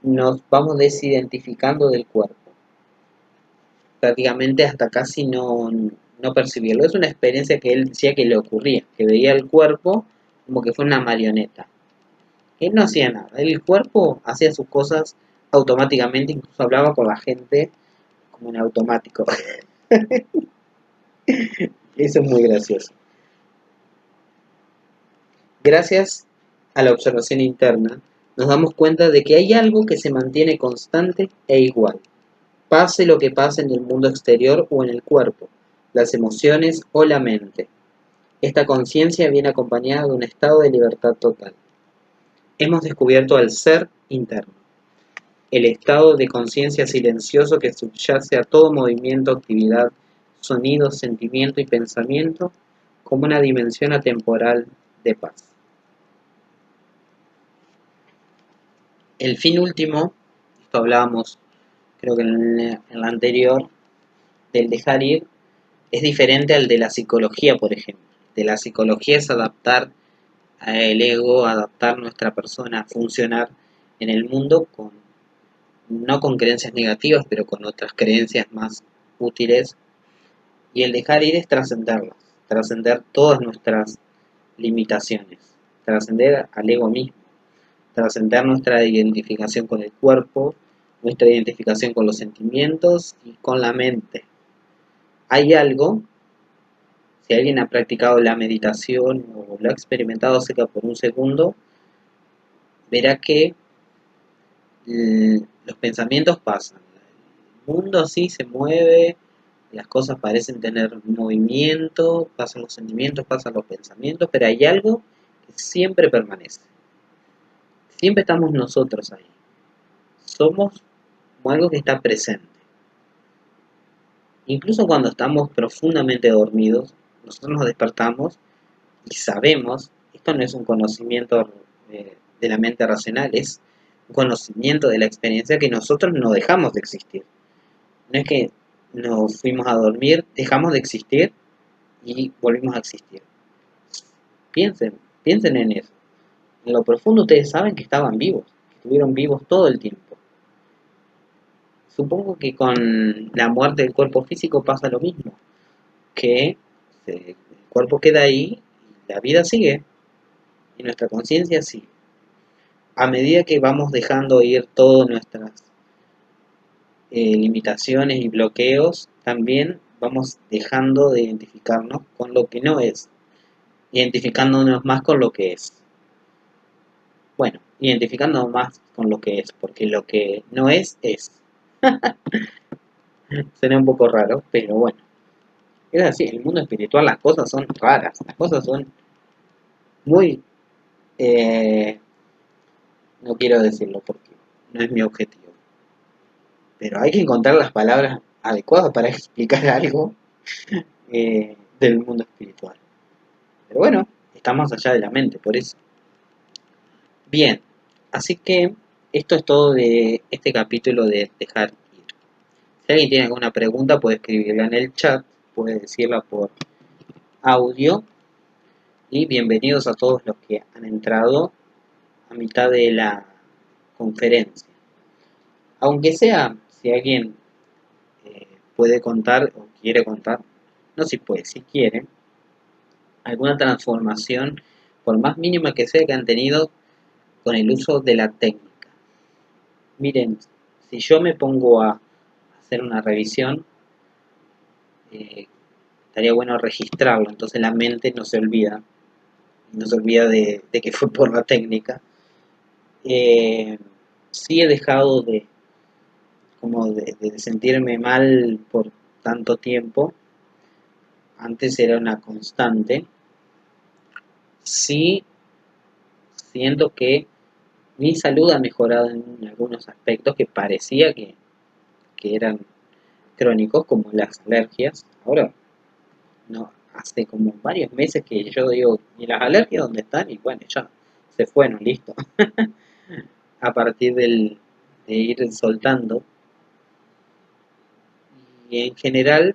nos vamos desidentificando del cuerpo. Prácticamente hasta casi no percibirlo. Es una experiencia que él decía que le ocurría, que veía el cuerpo como que fue una marioneta. Él no hacía nada, el cuerpo hacía sus cosas automáticamente, incluso hablaba con la gente como en automático. Eso es muy gracioso. Gracias a la observación interna, nos damos cuenta de que hay algo que se mantiene constante e igual, pase lo que pase en el mundo exterior o en el cuerpo, las emociones o la mente. Esta conciencia viene acompañada de un estado de libertad total. Hemos descubierto al ser interno, el estado de conciencia silencioso que subyace a todo movimiento, actividad, sonido, sentimiento y pensamiento como una dimensión atemporal de paz. El fin último, esto hablábamos creo que en la anterior, del dejar ir, es diferente al de la psicología, por ejemplo. De la psicología es adaptar el ego, adaptar nuestra persona a funcionar en el mundo no con creencias negativas, pero con otras creencias más útiles. Y el dejar ir es trascenderlas, trascender todas nuestras limitaciones, trascender al ego mismo, trascender nuestra identificación con el cuerpo, nuestra identificación con los sentimientos y con la mente. Hay algo, si alguien ha practicado la meditación o lo ha experimentado cerca por un segundo, verá que los pensamientos pasan, el mundo así se mueve, las cosas parecen tener movimiento, pasan los sentimientos, pasan los pensamientos, pero hay algo que siempre permanece. Siempre estamos nosotros ahí. Somos como algo que está presente. Incluso cuando estamos profundamente dormidos, nosotros nos despertamos y sabemos, esto no es un conocimiento de la mente racional, es un conocimiento de la experiencia que nosotros no dejamos de existir. No es que nos fuimos a dormir, dejamos de existir y volvimos a existir. Piensen en eso. En lo profundo ustedes saben que estaban vivos, que estuvieron vivos todo el tiempo. Supongo que con la muerte del cuerpo físico pasa lo mismo, que el cuerpo queda ahí y la vida sigue y nuestra conciencia sigue. A medida que vamos dejando ir todas nuestras limitaciones y bloqueos, también vamos dejando de identificarnos con lo que no es, identificándonos más con lo que es. Bueno, identificándonos más con lo que es, porque lo que no es, es. Suena un poco raro, pero bueno. Es así, en el mundo espiritual las cosas son raras, las cosas son muy... eh, no quiero decirlo porque no es mi objetivo, pero hay que encontrar las palabras adecuadas para explicar algo del mundo espiritual. Pero bueno, está más allá de la mente, por eso. Bien, así que esto es todo de este capítulo de dejar ir. Si alguien tiene alguna pregunta puede escribirla en el chat, puede decirla por audio y bienvenidos a todos los que han entrado a mitad de la conferencia. Aunque sea, si alguien puede contar o quiere contar, no si puede, si quiere, alguna transformación, por más mínima que sea, que han tenido con el uso de la técnica. Miren, si yo me pongo a hacer una revisión, eh, estaría bueno registrarlo, entonces la mente no se olvida de que fue por la técnica. Eh, sí he dejado de sentirme mal por tanto tiempo. Antes era una constante. Sí siento que mi salud ha mejorado en algunos aspectos que parecía que eran crónicos, como las alergias. Ahora, no, hace como varios meses que yo digo, ¿y las alergias dónde están? Y bueno, ya se fueron, listo. A partir de ir soltando. Y en general,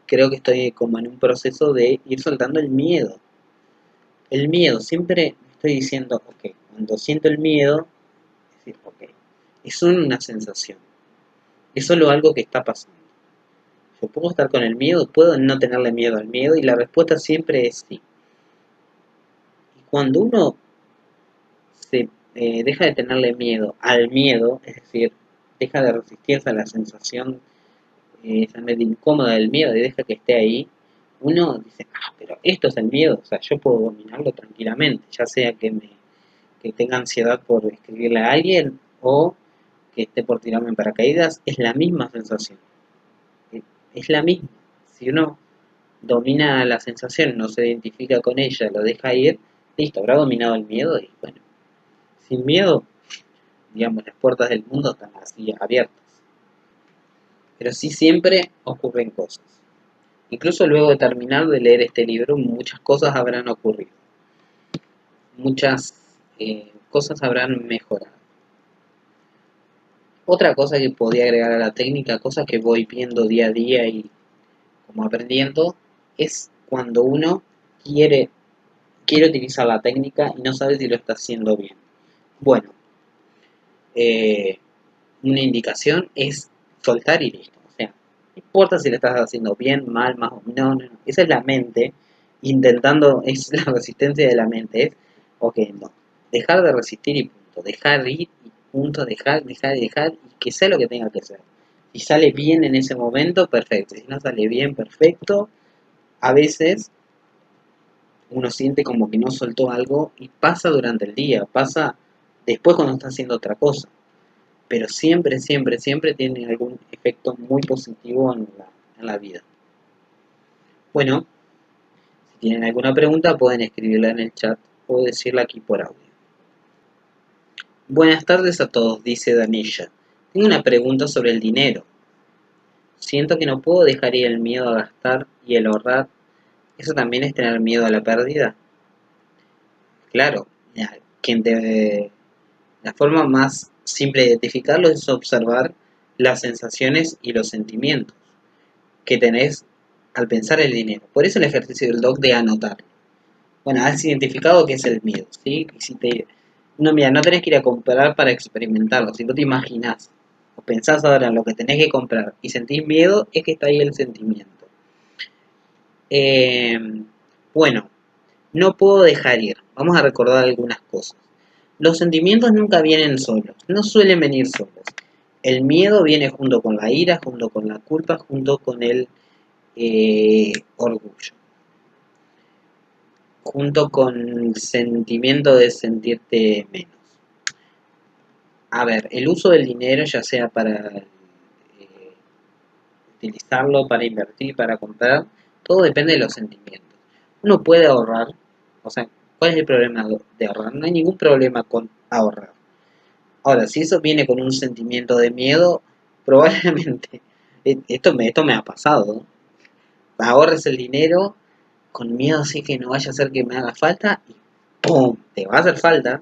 creo que estoy como en un proceso de ir soltando el miedo. El miedo, siempre estoy diciendo, ok, cuando siento el miedo, es decir, ok, es solo una sensación, es solo algo que está pasando. Yo puedo estar con el miedo, puedo no tenerle miedo al miedo, y la respuesta siempre es sí. Y cuando uno se deja de tenerle miedo al miedo, es decir, deja de resistirse a la sensación esa medio incómoda del miedo y deja que esté ahí, uno dice, ah, pero esto es el miedo, o sea, yo puedo dominarlo tranquilamente, ya sea que tenga ansiedad por escribirle a alguien o que esté por tirarme en paracaídas, es la misma sensación, es la misma. Si uno domina la sensación, no se identifica con ella, lo deja ir, listo, habrá dominado el miedo y bueno, sin miedo, digamos, las puertas del mundo están así abiertas. Pero sí siempre ocurren cosas. Incluso luego de terminar de leer este libro, muchas cosas habrán ocurrido. Muchas cosas habrán mejorado. Otra cosa que podía agregar a la técnica, cosas que voy viendo día a día y como aprendiendo, es cuando uno quiere, quiere utilizar la técnica y no sabe si lo está haciendo bien. Bueno, eh, una indicación es soltar y listo. O sea, no importa si lo estás haciendo bien, mal, más o menos. No, no, no. Esa es la mente intentando, es la resistencia de la mente. Es, ok, no. Dejar de resistir y punto. Dejar ir y punto. Dejar y que sea lo que tenga que ser. Si sale bien en ese momento, perfecto. Si no sale bien, perfecto. A veces uno siente como que no soltó algo y pasa durante el día, pasa después cuando está haciendo otra cosa, pero siempre, siempre, siempre tiene algún efecto muy positivo en la vida. Bueno, si tienen alguna pregunta pueden escribirla en el chat o decirla aquí por audio. Buenas tardes a todos, dice Danilla. Tengo una pregunta sobre el dinero. Siento que no puedo dejar ir el miedo a gastar y el ahorrar. ¿Eso también es tener miedo a la pérdida? Claro, quien te, la forma más simple de identificarlo es observar las sensaciones y los sentimientos que tenés al pensar el dinero. Por eso el ejercicio del doc de anotar. Bueno, has identificado qué es el miedo, ¿sí? Y si te, no, mira, no tenés que ir a comprar para experimentarlo. Si no te imaginás o pensás ahora en lo que tenés que comprar y sentís miedo, es que está ahí el sentimiento. Eh, bueno, no puedo dejar ir. Vamos a recordar algunas cosas. Los sentimientos nunca vienen solos, no suelen venir solos. El miedo viene junto con la ira, junto con la culpa, junto con el orgullo, junto con el sentimiento de sentirte menos. A ver, el uso del dinero, ya sea para utilizarlo, para invertir, para comprar, todo depende de los sentimientos. Uno puede ahorrar, o sea, ¿cuál es el problema de ahorrar? No hay ningún problema con ahorrar. Ahora, si eso viene con un sentimiento de miedo, probablemente, esto me ha pasado, ¿no? Ahorres el dinero con miedo así que no vaya a ser que me haga falta y ¡pum! Te va a hacer falta,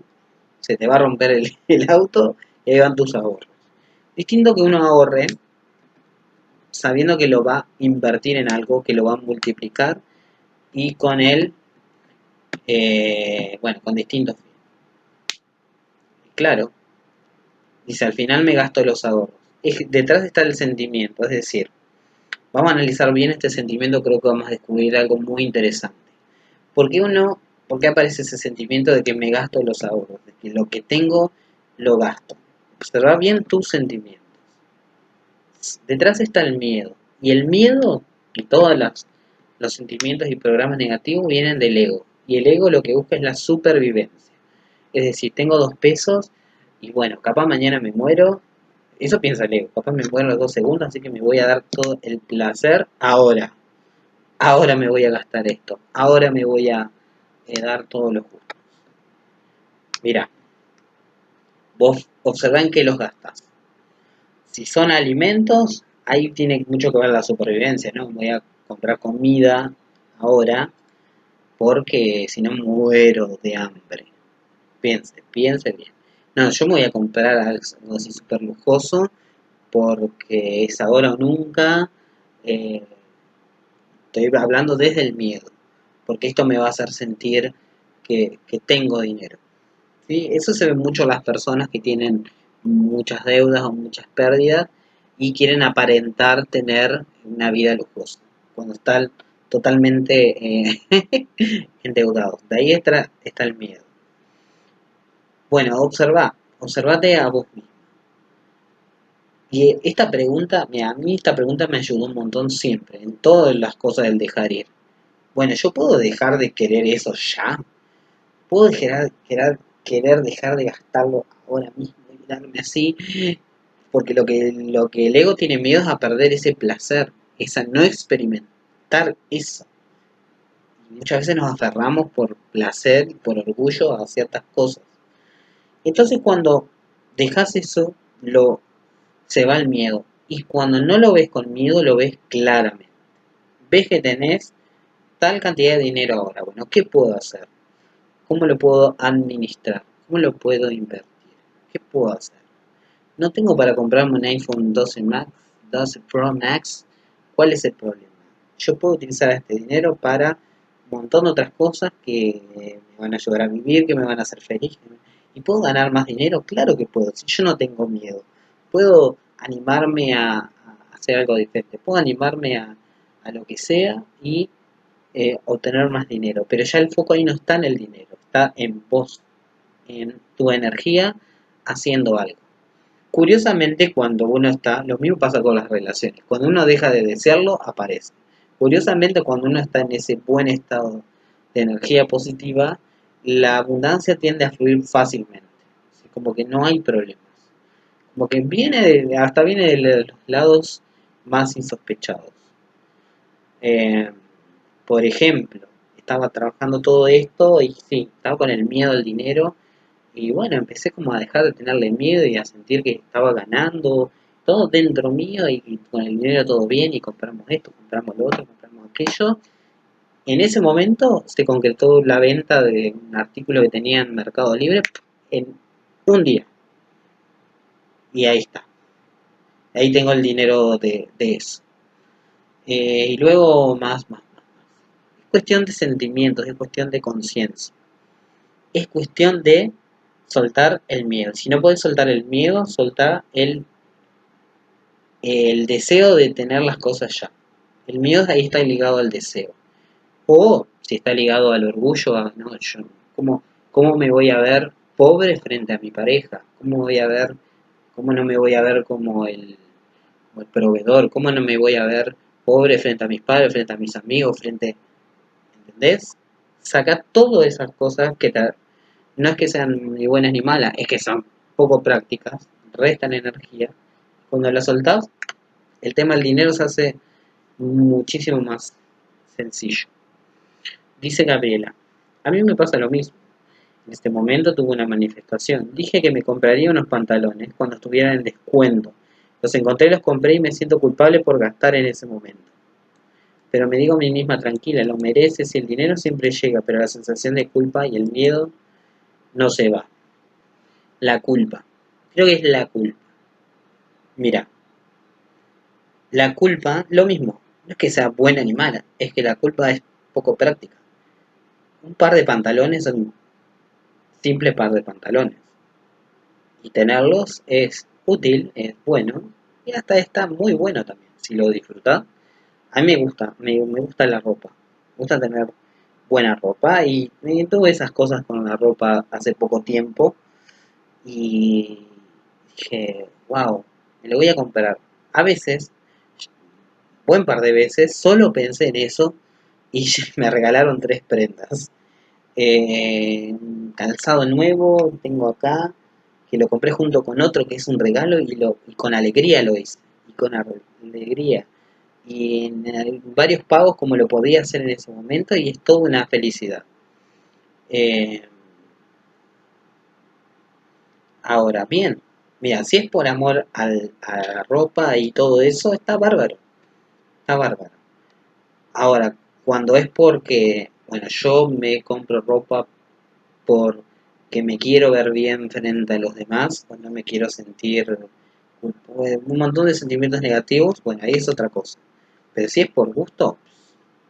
se te va a romper el auto y ahí van tus ahorros. Distinto que uno ahorre sabiendo que lo va a invertir en algo, que lo va a multiplicar y con él, bueno, con distintos fines. Claro, dice, al final me gasto los ahorros. Detrás está el sentimiento, es decir, Vamos a analizar bien este sentimiento, creo que vamos a descubrir algo muy interesante. ¿Por qué por qué aparece ese sentimiento de que me gasto los ahorros? De que lo que tengo, lo gasto. Observa bien tus sentimientos. Detrás está el miedo. Y el miedo y todos los sentimientos y programas negativos vienen del ego. Y el ego lo que busca es la supervivencia. Es decir, tengo 2 pesos y bueno, capaz mañana me muero. Eso piensa el ego. Capaz me muero en los 2 segundos, así que me voy a dar todo el placer ahora. Ahora me voy a gastar esto. Ahora me voy a dar todo lo justo. Mira, vos observá en qué los gastas. Si son alimentos, ahí tiene mucho que ver la supervivencia, ¿no? Voy a comprar comida ahora porque si no muero de hambre. Piense bien. No, yo me voy a comprar algo así súper lujoso porque es ahora o nunca. eh, Estoy hablando desde el miedo, porque esto me va a hacer sentir que tengo dinero. ¿Sí? Eso se ve mucho en las personas que tienen muchas deudas o muchas pérdidas y quieren aparentar tener una vida lujosa, cuando están totalmente endeudados. De ahí está el miedo. Bueno, observate a vos mismo. Y esta pregunta, mira, a mí esta pregunta me ayudó un montón siempre, en todas las cosas del dejar ir. Bueno, yo puedo dejar de querer eso ya. Puedo querer dejar de gastarlo ahora mismo y darme así. Porque lo que el ego tiene miedo es a perder ese placer, esa no experimentar eso. Y muchas veces nos aferramos por placer y por orgullo a ciertas cosas. Entonces cuando dejas eso, se va el miedo. Y cuando no lo ves con miedo, lo ves claramente. Ves que tenés tal cantidad de dinero ahora. Bueno, ¿qué puedo hacer? ¿Cómo lo puedo administrar? ¿Cómo lo puedo invertir? ¿Qué puedo hacer? No tengo para comprarme un iPhone 12 Max, 12 Pro Max. ¿Cuál es el problema? Yo puedo utilizar este dinero para un montón de otras cosas que me van a ayudar a vivir, que me van a hacer feliz. ¿Y puedo ganar más dinero? Claro que puedo. Si yo no tengo miedo, puedo animarme a hacer algo diferente. Puedo animarme a lo que sea y obtener más dinero. Pero ya el foco ahí no está en el dinero, está en vos, en tu energía haciendo algo. Curiosamente, cuando uno está, lo mismo pasa con las relaciones, cuando uno deja de desearlo, aparece. Curiosamente, cuando uno está en ese buen estado de energía positiva, la abundancia tiende a fluir fácilmente. ¿Sí? Como que no hay problemas. Como que hasta viene de los lados más insospechados. Eh, por ejemplo, estaba trabajando todo esto y sí, estaba con el miedo al dinero. Y bueno, empecé como a dejar de tenerle miedo y a sentir que estaba ganando todo dentro mío y con el dinero todo bien y compramos esto, compramos lo otro, compramos aquello. En ese momento se concretó la venta de un artículo que tenía en Mercado Libre en un día. Y ahí está. Ahí tengo el dinero de eso. Y luego más. Es cuestión de sentimientos, es cuestión de conciencia. Es cuestión de soltar el miedo. Si no puedes soltar el miedo, soltar el deseo de tener las cosas ya. El miedo ahí está ligado al deseo. O si está ligado al orgullo, no, ¿cómo me voy a ver pobre frente a mi pareja? ¿Cómo no me voy a ver como el proveedor? ¿Cómo no me voy a ver pobre frente a mis padres, frente a mis amigos, ¿entendés? Saca todas esas cosas no es que sean ni buenas ni malas, es que son poco prácticas, restan energía. Cuando las soltás, el tema del dinero se hace muchísimo más sencillo. Dice Gabriela, a mí me pasa lo mismo. En este momento tuve una manifestación. Dije que me compraría unos pantalones cuando estuvieran en descuento. Los encontré, los compré y me siento culpable por gastar en ese momento. Pero me digo a mí misma, tranquila, lo mereces y el dinero siempre llega, pero la sensación de culpa y el miedo no se va. La culpa. Creo que es la culpa. Mira, la culpa, lo mismo. No es que sea buena ni mala, es que la culpa es poco práctica. Un par de pantalones son un simple par de pantalones. Y tenerlos es útil, es bueno, y hasta está muy bueno también. Si lo disfrutás, A mí me gusta la ropa. Me gusta tener buena ropa y tuve esas cosas con la ropa hace poco tiempo y dije, wow, me lo voy a comprar. A veces, buen par de veces, solo pensé en eso y me regalaron 3 prendas. Calzado nuevo tengo acá, que lo compré junto con otro que es un regalo y con alegría lo hice. Y con alegría. Y en varios pagos como lo podía hacer en ese momento y es toda una felicidad. Eh, Ahora bien, mira, si es por amor a la ropa y todo eso, está bárbaro, está bárbaro. Ahora, cuando es porque, bueno, yo me compro ropa porque me quiero ver bien frente a los demás, o no me quiero sentir un montón de sentimientos negativos, bueno, ahí es otra cosa. Pero si es por gusto,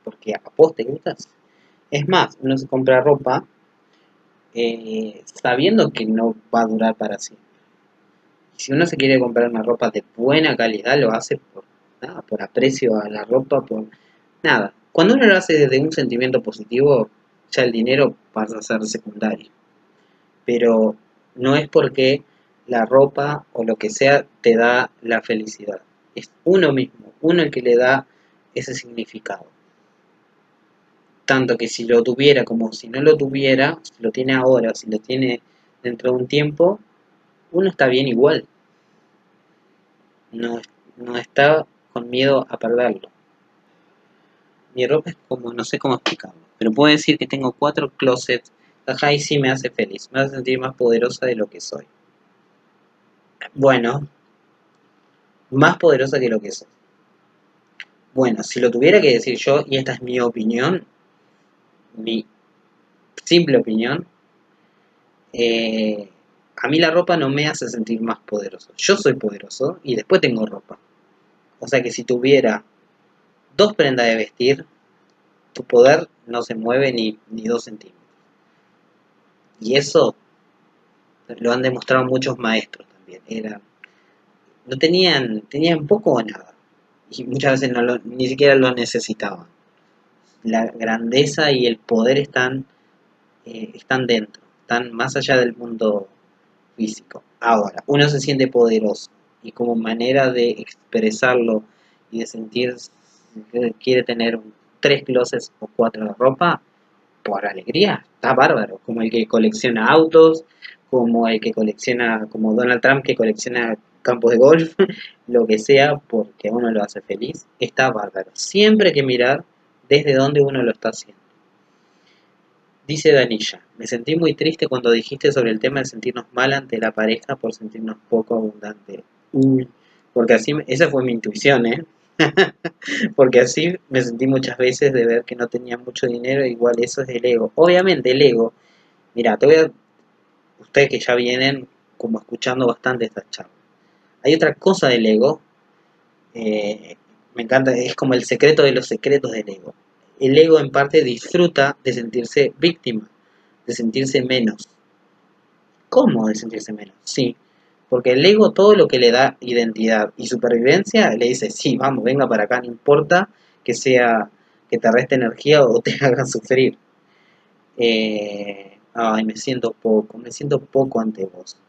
porque a vos te gustas. Es más, uno se compra ropa sabiendo que no va a durar para siempre. Y si uno se quiere comprar una ropa de buena calidad, lo hace por nada, por aprecio a la ropa, por nada. Cuando uno lo hace desde un sentimiento positivo, ya el dinero pasa a ser secundario. Pero no es porque la ropa o lo que sea te da la felicidad. Es uno mismo, uno el que le da ese significado. Tanto que si lo tuviera como si no lo tuviera, si lo tiene ahora, si lo tiene dentro de un tiempo, uno está bien igual. No, no está con miedo a perderlo. Mi ropa es como, no sé cómo explicarlo, pero puedo decir que tengo 4 closets. Ajá, y sí me hace feliz, me hace sentir más poderosa de lo que soy. Bueno, más poderosa que lo que soy. Bueno, si lo tuviera que decir yo, y esta es mi opinión, mi simple opinión, a mí la ropa no me hace sentir más poderoso. Yo soy poderoso y después tengo ropa. O sea que si tuviera 2 prendas de vestir, tu poder no se mueve ni 2 centímetros. Y eso lo han demostrado muchos maestros también. No tenían poco o nada. Y muchas veces ni siquiera lo necesitaban. La grandeza y el poder están dentro, están más allá del mundo físico. Ahora, uno se siente poderoso y como manera de expresarlo y de sentir que quiere tener 3 closets o 4 de ropa, por alegría, está bárbaro. Como el que colecciona autos, como el que colecciona, como Donald Trump que colecciona campos de golf, lo que sea, porque a uno lo hace feliz, está bárbaro. Siempre hay que mirar desde dónde uno lo está haciendo. Dice Danilla, me sentí muy triste cuando dijiste sobre el tema de sentirnos mal ante la pareja por sentirnos poco abundantes. Uy, porque así, esa fue mi intuición, ¿eh? Porque así me sentí muchas veces de ver que no tenía mucho dinero, igual eso es el ego. Obviamente el ego, mira, ustedes que ya vienen como escuchando bastante estas charlas. Hay otra cosa del ego, me encanta, es como el secreto de los secretos del ego. El ego en parte disfruta de sentirse víctima, de sentirse menos. ¿Cómo de sentirse menos? Sí, porque el ego todo lo que le da identidad y supervivencia le dice, sí, vamos, venga para acá, no importa que sea que te reste energía o te haga sufrir. Ay, me siento poco ante vos.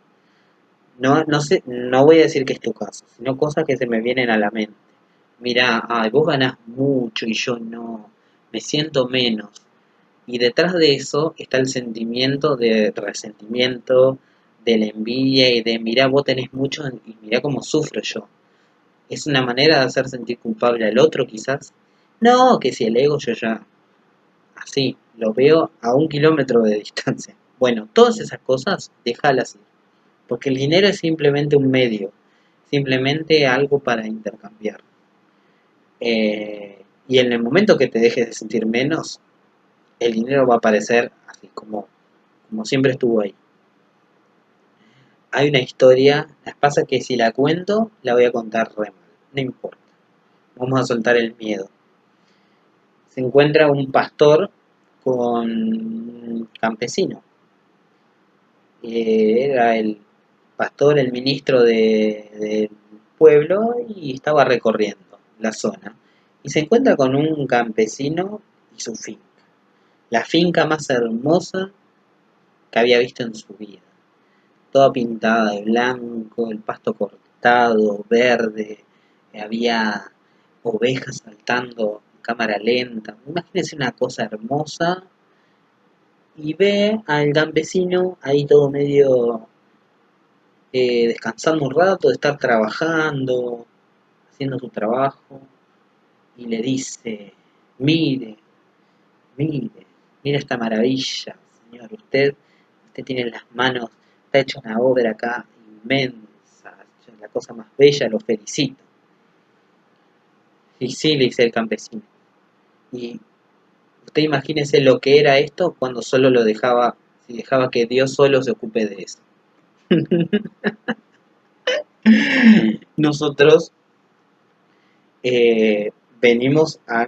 No, no sé, no voy a decir que es tu caso, sino cosas que se me vienen a la mente. Mira, ay, vos ganás mucho y yo no, me siento menos. Y detrás de eso está el sentimiento de resentimiento, de la envidia y de mirá, vos tenés mucho y mirá cómo sufro yo. Es una manera de hacer sentir culpable al otro, quizás. No, que si el ego yo ya, así, lo veo a 1 kilómetro de distancia. Bueno, todas esas cosas, déjalas ir. Porque el dinero es simplemente un medio, simplemente algo para intercambiar. Y en el momento que te dejes de sentir menos, el dinero va a aparecer así como siempre estuvo ahí. Hay una historia, pasa que si la cuento, la voy a contar re mal, no importa. Vamos a soltar el miedo. Se encuentra un pastor con un campesino. Era el pastor, el ministro del pueblo y estaba recorriendo la zona. y se encuentra con un campesino y su finca. La finca más hermosa que había visto en su vida. Toda pintada de blanco, el pasto cortado, verde, había ovejas saltando en cámara lenta. Imagínense una cosa hermosa y ve al campesino ahí todo medio descansando un rato de estar trabajando, haciendo su trabajo y le dice, mire, mire, mire esta maravilla, señor, usted tiene en las manos, está hecha una obra acá inmensa, es la cosa más bella, lo felicito. Y sí, le dice el campesino. Y usted imagínese lo que era esto cuando solo lo dejaba, si dejaba que Dios solo se ocupe de eso. Nosotros venimos a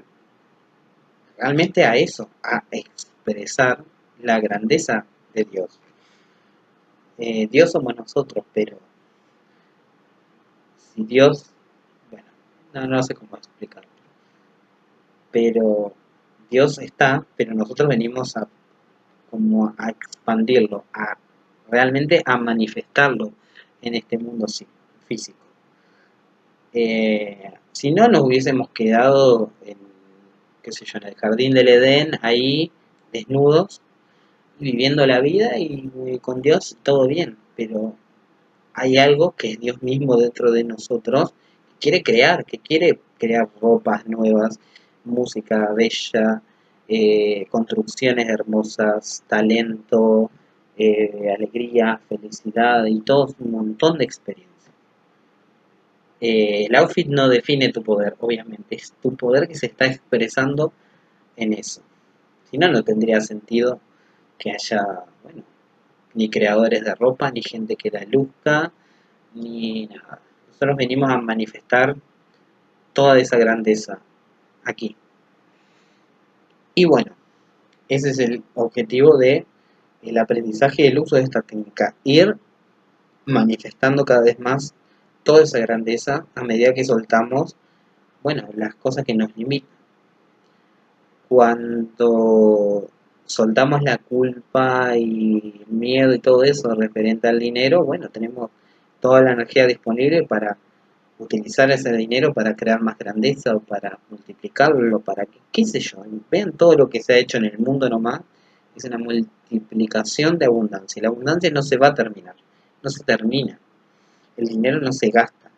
realmente a eso, a expresar la grandeza de Dios. Dios somos nosotros, pero si Dios, bueno, no sé cómo explicarlo, pero Dios está, pero nosotros venimos a como a expandirlo, a realmente a manifestarlo en este mundo físico. Si no, nos hubiésemos quedado en, qué sé yo, en el jardín del Edén, ahí desnudos, viviendo la vida y con Dios todo bien, pero hay algo que es Dios mismo dentro de nosotros que quiere crear ropas nuevas, música bella, construcciones hermosas, talento, alegría, felicidad y todo un montón de experiencias. El outfit no define tu poder, obviamente, es tu poder que se está expresando en eso. Si no, no tendría sentido que haya, bueno, ni creadores de ropa, ni gente que la luzca, ni nada. Nosotros venimos a manifestar toda esa grandeza aquí. Y bueno, ese es el objetivo de el aprendizaje y el uso de esta técnica. Ir manifestando cada vez más toda esa grandeza a medida que soltamos, bueno, las cosas que nos limitan. Cuando soltamos la culpa y el miedo y todo eso referente al dinero, bueno, tenemos toda la energía disponible para utilizar ese dinero para crear más grandeza o para multiplicarlo, para qué sé yo. Vean todo lo que se ha hecho en el mundo nomás, es una multiplicación de abundancia. La abundancia no se va a terminar, no se termina. El dinero no se gasta,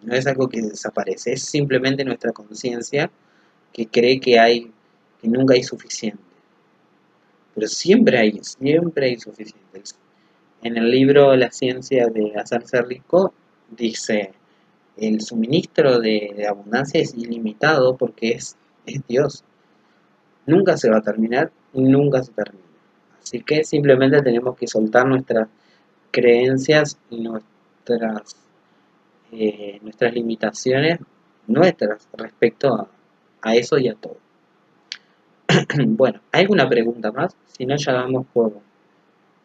no es algo que desaparece, es simplemente nuestra conciencia que cree que nunca hay suficiente. Pero siempre hay suficiente. En el libro La ciencia de hacerse rico dice, el suministro de abundancia es ilimitado porque es Dios. Nunca se va a terminar y nunca se termina. Así que simplemente tenemos que soltar nuestras creencias y nuestras limitaciones nuestras respecto a eso y a todo. Bueno, ¿hay alguna pregunta más? Si no, ya damos por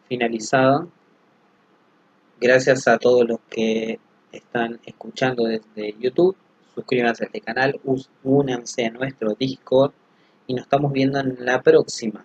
finalizada. Gracias a todos los que están escuchando desde YouTube. Suscríbanse a este canal, únanse a nuestro Discord y nos estamos viendo en la próxima.